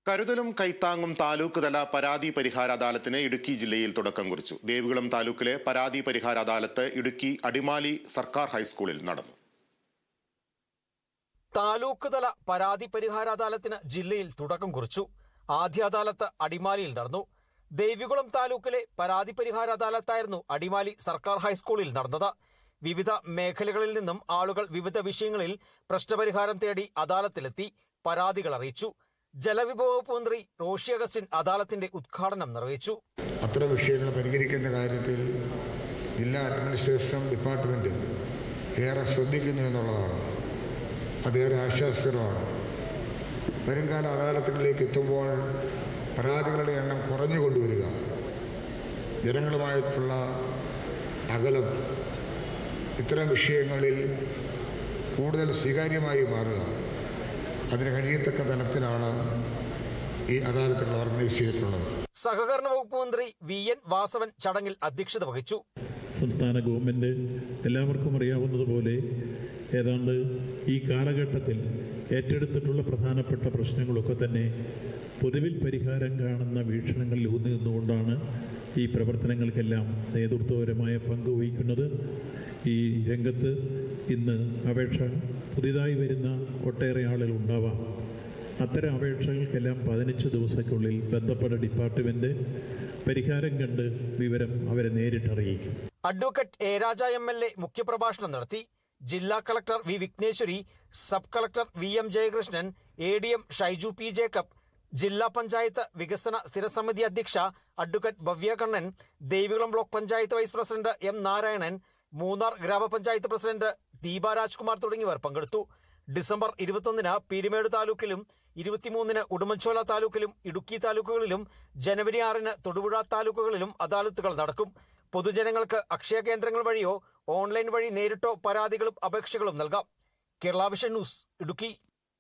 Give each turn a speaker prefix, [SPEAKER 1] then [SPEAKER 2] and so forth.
[SPEAKER 1] കരുതലും കൈത്താങ്ങും താലൂക്ക് തല പരാതി പരിഹാര അദാലത്തിന് ഇടുക്കി ജില്ലയിൽ തുടക്കം കുറിച്ചു. ദേവികുളം താലൂക്കിലെ പരാതി പരിഹാര അദാലത്ത് ഇടുക്കി അടിമാലി സർക്കാർ ഹൈസ്കൂളിൽ നടന്നു.
[SPEAKER 2] താലൂക്ക് തല പരാതി പരിഹാര അദാലത്തിന് ജില്ലയിൽ തുടക്കം കുറിച്ചു. ആദ്യ അദാലത്ത് അടിമാലിയിൽ നടന്നു. ദേവികുളം താലൂക്കിലെ പരാതി പരിഹാര അദാലത്തായിരുന്നു അടിമാലി സർക്കാർ ഹൈസ്കൂളിൽ നടന്നത്. വിവിധ മേഖലകളിൽ നിന്നും ആളുകൾ വിവിധ വിഷയങ്ങളിൽ പ്രശ്നപരിഹാരം തേടി അദാലത്തിലെത്തി പരാതികൾ അറിയിച്ചു. ജലവിഭവ വകുപ്പ് മന്ത്രി റോഷി അഗസ്റ്റിൻ അദാലത്തിന്റെ ഉദ്ഘാടനം നിർവഹിച്ചു.
[SPEAKER 3] അത്തരം വിഷയങ്ങൾ പരിഹരിക്കുന്ന കാര്യത്തിൽ ജില്ലാ അഡ്മിനിസ്ട്രേഷൻ ഡിപ്പാർട്ട്മെന്റ് ഏറെ ശ്രദ്ധിക്കുന്നു എന്നുള്ളതാണ്. അതേറെ ആശ്വാസകരമാണ്. വരുംകാല അദാലത്തുകളിലേക്ക് എത്തുമ്പോൾ പരാതികളുടെ എണ്ണം കുറഞ്ഞു കൊണ്ടുവരിക, ജനങ്ങളുമായിട്ടുള്ള അകലം ഇത്തരം വിഷയങ്ങളിൽ കൂടുതൽ സ്വീകാര്യമായി മാറുക, അതിന് കഴിയത്തക്ക തലത്തിലാണ് ഈ അദാലത്തുകൾ ഓർഗനൈസ് ചെയ്തിട്ടുള്ളത്.
[SPEAKER 2] സഹകരണ വകുപ്പ് മന്ത്രി VN വാസവൻ ചടങ്ങിൽ അധ്യക്ഷത വഹിച്ചു.
[SPEAKER 4] സംസ്ഥാന ഗവൺമെന്റ് എല്ലാവർക്കും അറിയാവുന്നതുപോലെ ഏതാണ്ട് ഈ കാലഘട്ടത്തിൽ ഏറ്റെടുത്തിട്ടുള്ള പ്രധാനപ്പെട്ട പ്രശ്നങ്ങളൊക്കെ തന്നെ പൊതുവിൽ പരിഹാരം കാണുന്ന വീക്ഷണങ്ങളിൽ ഊന്നി നിന്നുകൊണ്ടാണ് ഈ പ്രവർത്തനങ്ങൾക്കെല്ലാം നേതൃത്വപരമായ പങ്ക് വഹിക്കുന്നത്. ഈ രംഗത്ത് ഇന്ന് അപേക്ഷ പുതിയതായി വരുന്ന ഒട്ടേറെ ആളുകൾ ഉണ്ടാവാം. അത്തരം അപേക്ഷകൾക്കെല്ലാം 15 ദിവസത്തിനുള്ളിൽ ബന്ധപ്പെട്ട ഡിപ്പാർട്ട്മെന്റ് പരിഹാരം കണ്ട് വിവരം അവരെ നേരിട്ടറിയിക്കും.
[SPEAKER 2] അഡ്വക്കേറ്റ് എ രാജ MLA മുഖ്യപ്രഭാഷണം നടത്തി. ജില്ലാ collector V Vighneshwari, sub collector VM Jayakrishnan, ADM Shaiju P Jacob, ജില്ലാ പഞ്ചായത്ത് വികസന സ്ഥിരസമിതി അധ്യക്ഷ advocate Bhavya Kannan, Devikulam block panchayat vice president M Narayanan, Munnar ഗ്രാമപഞ്ചായത്ത് പ്രസിഡന്റ് ദീപ രാജ്കുമാർ തുടങ്ങിയവർ പങ്കെടുത്തു. ഡിസംബർ 21 പീരുമേട് താലൂക്കിലും 23 ഉടുമ്പൻചോല താലൂക്കിലും ഇടുക്കി താലൂക്കുകളിലും ജനുവരി 6 തൊടുപുഴ താലൂക്കുകളിലും അദാലത്തുകൾ നടക്കും. പൊതുജനങ്ങൾക്ക് അക്ഷയ കേന്ദ്രങ്ങൾ വഴിയോ ഓൺലൈൻ വഴി നേരിട്ടോ പരാതികളും അപേക്ഷകളും നൽകാം. Kerala vision news, Idukki.